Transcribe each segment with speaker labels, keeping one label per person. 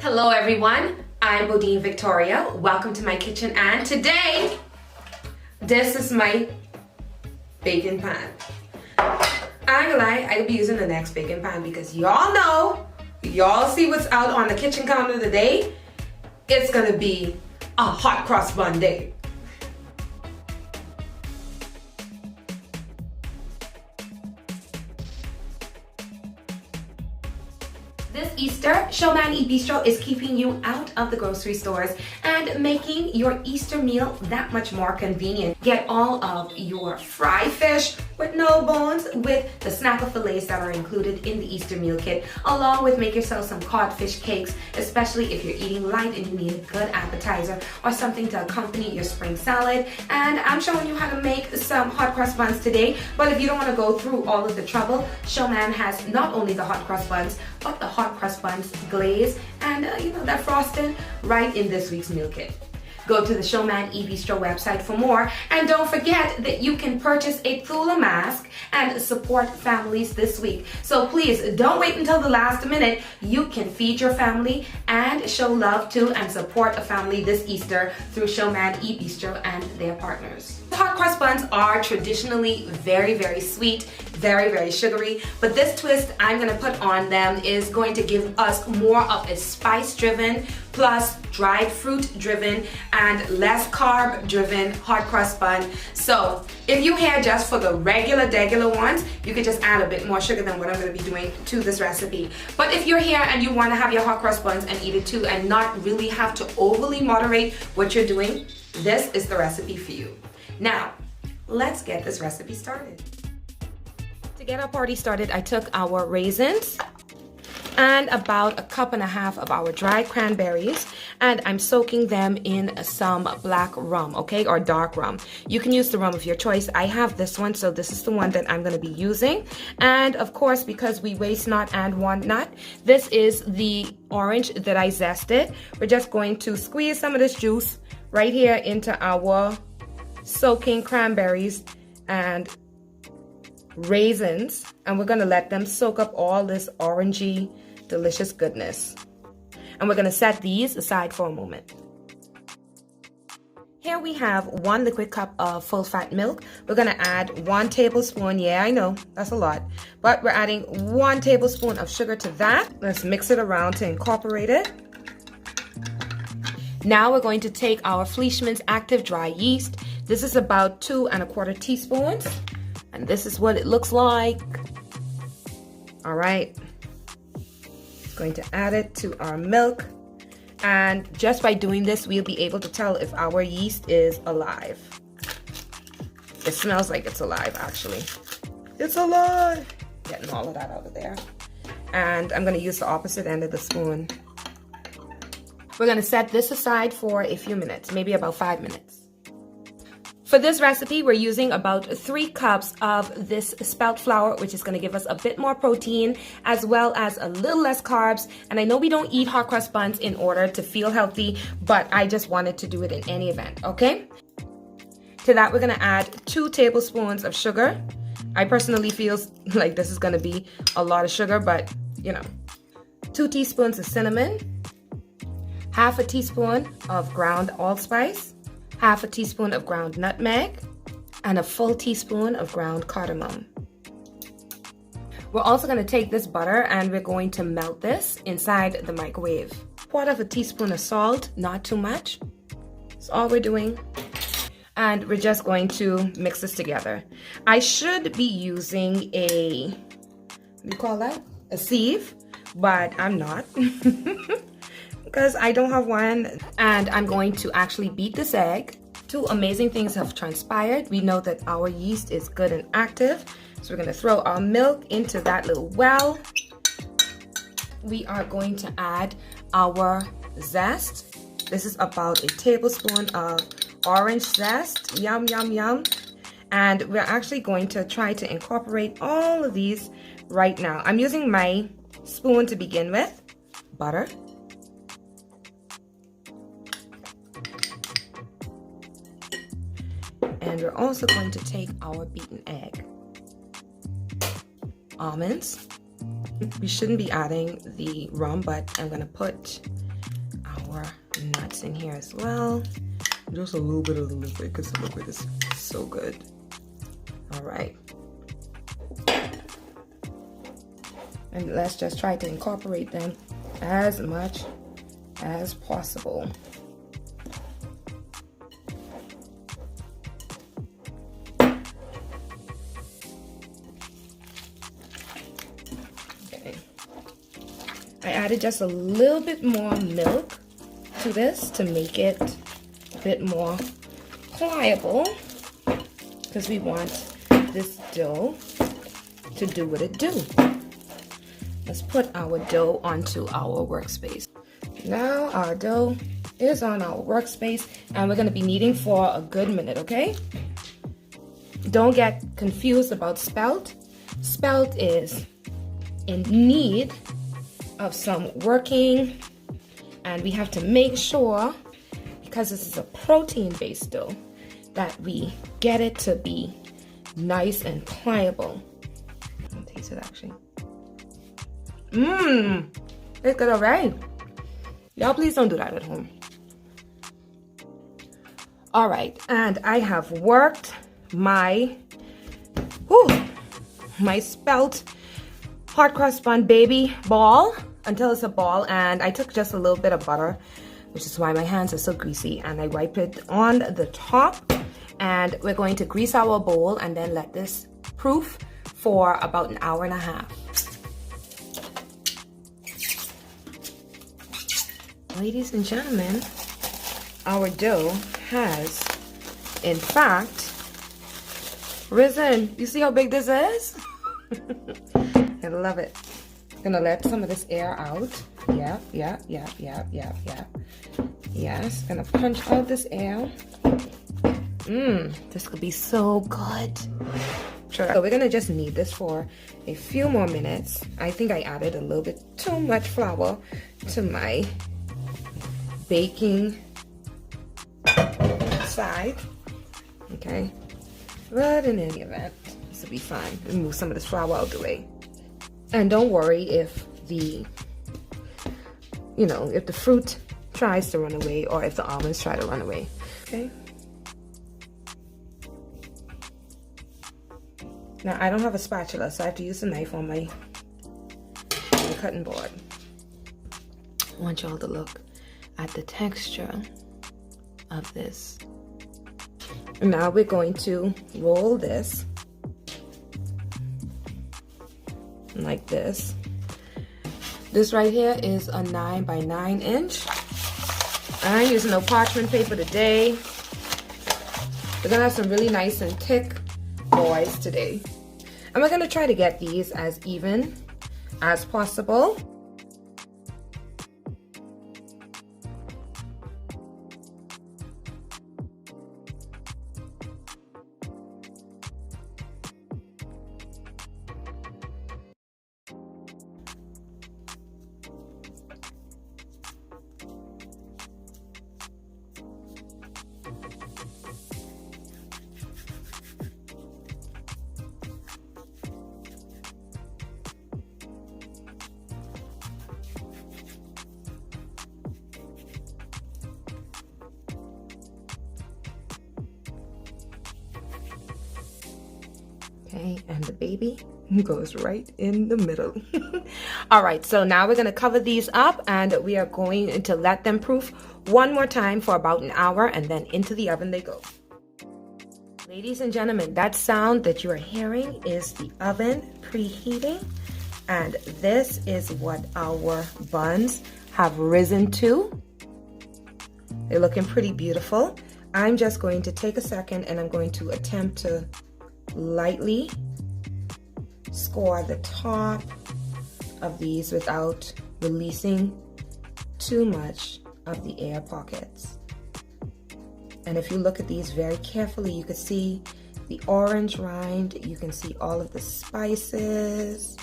Speaker 1: Hello everyone, I'm BodineVictoria. Welcome to my kitchen, and today, this is my baking pan. I ain't gonna lie, I'll be using the next baking pan because y'all know, y'all see what's out on the kitchen counter today. It's gonna be a hot cross bun day. This Easter, HOMEMADE Bistro is keeping you out of the grocery stores and making your Easter meal that much more convenient. Get all of your fried fish with no bones with the snapper fillets that are included in the Easter meal kit, along with make yourself some codfish cakes, especially if you're eating light and you need a good appetizer or something to accompany your spring salad. And I'm showing you how to make some hot cross buns today, but if you don't want to go through all of the trouble, HOMEMADE has not only the hot cross buns, but the hot cross buns glaze and that frosting right in this week's meal kit. Go to the HOMEMADE Bistro website for more, and don't forget that you can purchase a Thula mask and support families this week. So please don't wait until the last minute. You can feed your family and show love to and support a family this Easter through HOMEMADE Bistro and their partners. Hot cross buns are traditionally very, very sweet, very, very sugary, but this twist I'm going to put on them is going to give us more of a spice-driven plus dried fruit-driven and less carb-driven hot cross bun. So if you're here just for the regular ones, you could just add a bit more sugar than what I'm going to be doing to this recipe. But if you're here and you want to have your hot cross buns and eat it too and not really have to overly moderate what you're doing, this is the recipe for you. Now, let's get this recipe started. To get our party started, I took our raisins and about 1.5 cups of our dried cranberries, and I'm soaking them in some black rum, okay, or dark rum. You can use the rum of your choice. I have this one, so this is the one that I'm going to be using. And of course, because we waste not and want not, this is the orange that I zested. We're just going to squeeze some of this juice right here into our soaking cranberries and raisins, and we're going to let them soak up all this orangey delicious goodness, and we're going to set these aside for a moment. Here we have 1 liquid cup of full fat milk. We're going to add 1 tablespoon. Yeah, I know that's a lot, but we're adding 1 tablespoon of sugar to that. Let's mix it around to incorporate it. Now we're going to take our Fleischmann's active dry yeast. This is about 2 1/4 teaspoons. And this is what it looks like. All right. Going to add it to our milk. And just by doing this, we'll be able to tell if our yeast is alive. It smells like it's alive, actually. It's alive. Getting all of that out of there. And I'm going to use the opposite end of the spoon. We're going to set this aside for a few minutes, maybe about 5 minutes. For this recipe, we're using about 3 cups of this spelt flour, which is going to give us a bit more protein as well as a little less carbs. And I know we don't eat hot cross buns in order to feel healthy, but I just wanted to do it in any event, okay? To that, we're going to add 2 tablespoons of sugar. I personally feel like this is going to be a lot of sugar, but 2 teaspoons of cinnamon, 1/2 teaspoon of ground allspice, 1/2 teaspoon of ground nutmeg, and a full teaspoon of ground cardamom. We're also going to take this butter and we're going to melt this inside the microwave. 1/4 teaspoon of salt, not too much. That's all we're doing. And we're just going to mix this together. I should be using a, what do you call that? A sieve, but I'm not. Because I don't have one, and I'm going to actually beat this egg. 2 amazing things have transpired. We know that our yeast is good and active, so we're going to throw our milk into that little well. We are going to add our zest. This is about a tablespoon of orange zest. Yum, yum, yum. And we're actually going to try to incorporate all of these right now. I'm using my spoon to begin with. Butter. And we're also going to take our beaten egg. Almonds. We shouldn't be adding the rum, but I'm going to put our nuts in here as well. Just a little bit of the liquid because the liquid is so good. All right. And let's just try to incorporate them as much as possible. Okay. I added just a little bit more milk to this to make it a bit more pliable because we want this dough to do what it do. Let's put our dough onto our workspace. Now our dough is on our workspace and we're going to be kneading for a good minute, okay? Don't get confused about spelt. Spelt is in need of some working, and we have to make sure, because this is a protein-based dough, that we get it to be nice and pliable. I'll taste it actually. It's good already. Y'all please don't do that at home. All right, and I have worked my spelt hot cross bun baby ball until it's a ball, and I took just a little bit of butter, which is why my hands are so greasy, and I wipe it on the top, and we're going to grease our bowl and then let this proof for about an hour and a half. Ladies and gentlemen, our dough has, in fact, risen. You see how big this is? I love it. I'm gonna let some of this air out. Yeah. Yes, gonna punch out this air. This could be so good. Sure. So we're gonna just knead this for a few more minutes. I think I added a little bit too much flour to my baking side. Okay, but in any event, this will be fine. Move some of this flour out the way. And don't worry if the fruit tries to run away or if the almonds try to run away. Okay. Now I don't have a spatula, so I have to use a knife on my cutting board. I want y'all to look at the texture of this. And now we're going to roll this like this. This right here is a 9 by 9 inch. I ain't using no parchment paper today. We're gonna have some really nice and thick boys today. And we're gonna try to get these as even as possible. Okay, and the baby goes right in the middle. All right, so now we're gonna cover these up and we are going to let them proof one more time for about an hour, and then into the oven they go. Ladies and gentlemen, that sound that you are hearing is the oven preheating, and this is what our buns have risen to. They're looking pretty beautiful. I'm just going to take a second and I'm going to attempt to lightly score the top of these without releasing too much of the air pockets. And if you look at these very carefully, you can see the orange rind, you can see all of the spices.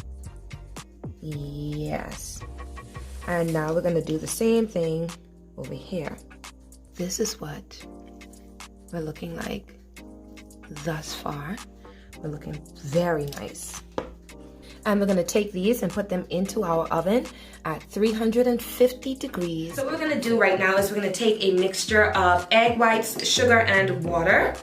Speaker 1: Yes. And now we're going to do the same thing over here. This is what we're looking like thus far. We're looking very nice. And we're gonna take these and put them into our oven at 350 degrees. So what we're gonna do right now is we're gonna take a mixture of egg whites, sugar, and water.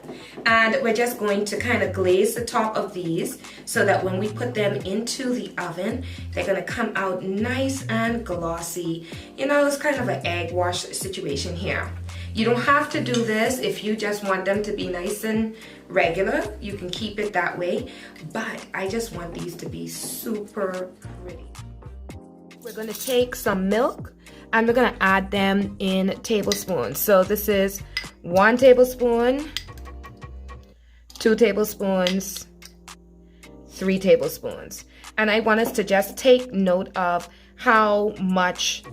Speaker 1: And we're just going to kind of glaze the top of these so that when we put them into the oven, they're gonna come out nice and glossy. You know, it's kind of an egg wash situation here. You don't have to do this if you just want them to be nice and regular. You can keep it that way, but I just want these to be super pretty. We're gonna take some milk and we're gonna add them in tablespoons. So this is 1 tablespoon, 2 tablespoons, 3 tablespoons. And I want us to just take note of how much.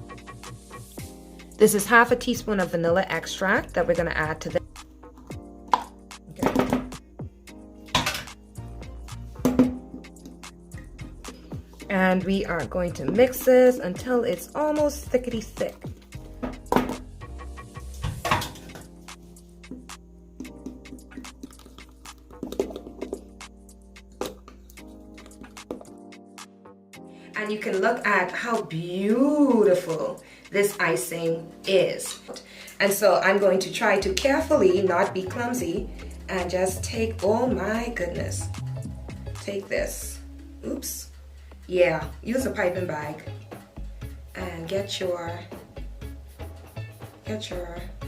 Speaker 1: This is half a teaspoon of vanilla extract that we're gonna add to this. Okay. And we are going to mix this until it's almost thickety thick. And you can look at how beautiful this icing is. And so I'm going to try to carefully, not be clumsy, and just take, oh my goodness, take this, oops, yeah, use a piping bag and get your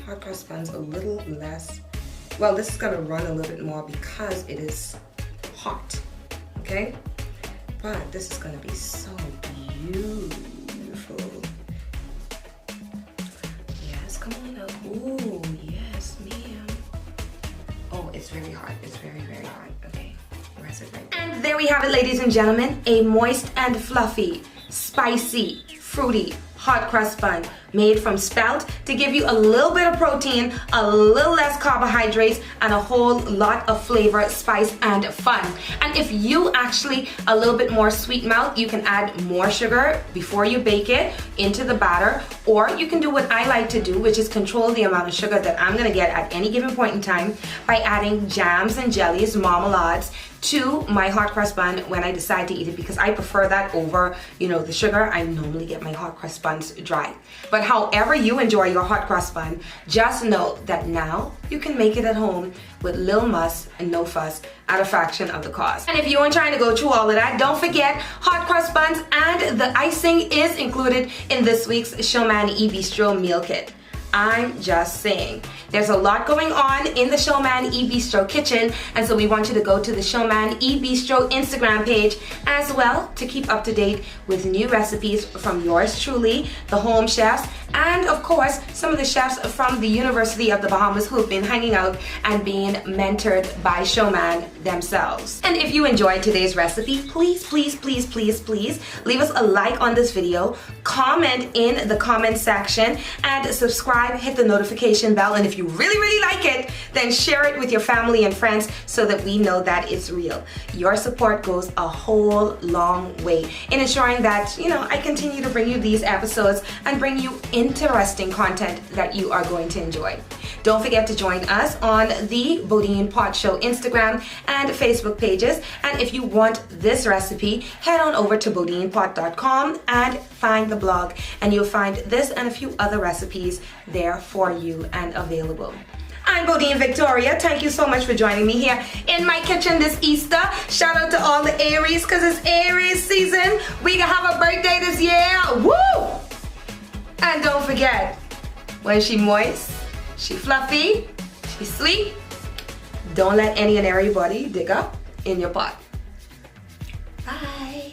Speaker 1: hot cross buns a little less. Well, this is gonna run a little bit more because it is hot, okay? But this is gonna be so beautiful. Yes, come on up. Ooh, yes, ma'am. Oh, it's very hot. It's very, very hot. Okay, where's it right there? And there we have it, ladies and gentlemen. A moist and fluffy, spicy, fruity, hot crust bun made from spelt to give you a little bit of protein, a little less carbohydrates, and a whole lot of flavor, spice, and fun. And if you actually a little bit more sweet mouth, you can add more sugar before you bake it into the batter, or you can do what I like to do, which is control the amount of sugar that I'm gonna get at any given point in time by adding jams and jellies, marmalades, to my hot crust bun when I decide to eat it, because I prefer that over, you know, the sugar. I normally get my hot crust buns dry. But however you enjoy your hot crust bun, just know that now you can make it at home with little muss and no fuss at a fraction of the cost. And if you aren't trying to go through all of that, don't forget hot crust buns and the icing is included in this week's Showman eBistro meal kit. I'm just saying. There's a lot going on in the Showman eBistro kitchen, and so we want you to go to the Showman eBistro Instagram page as well to keep up to date with new recipes from yours truly, the home chefs, and of course some of the chefs from the University of the Bahamas who have been hanging out and being mentored by Showman themselves. And if you enjoyed today's recipe, please, please, please, please, please leave us a like on this video, comment in the comment section, and subscribe, hit the notification bell, and if you really, really like it, then share it with your family and friends so that we know that it's real. Your support goes a whole long way in ensuring that, you know, I continue to bring you these episodes and bring you interesting content that you are going to enjoy. Don't forget to join us on the BodinePot Show Instagram and Facebook pages. And if you want this recipe, head on over to BodinePot.com and find the blog, and you'll find this and a few other recipes there for you and available. I'm BodineVictoria. Thank you so much for joining me here in my kitchen this Easter. Shout out to all the Aries, because it's Aries season. We gonna have a birthday this year. Woo! And don't forget, when she moist, she fluffy, she sweet, don't let any and everybody dig up in your pot. Bye.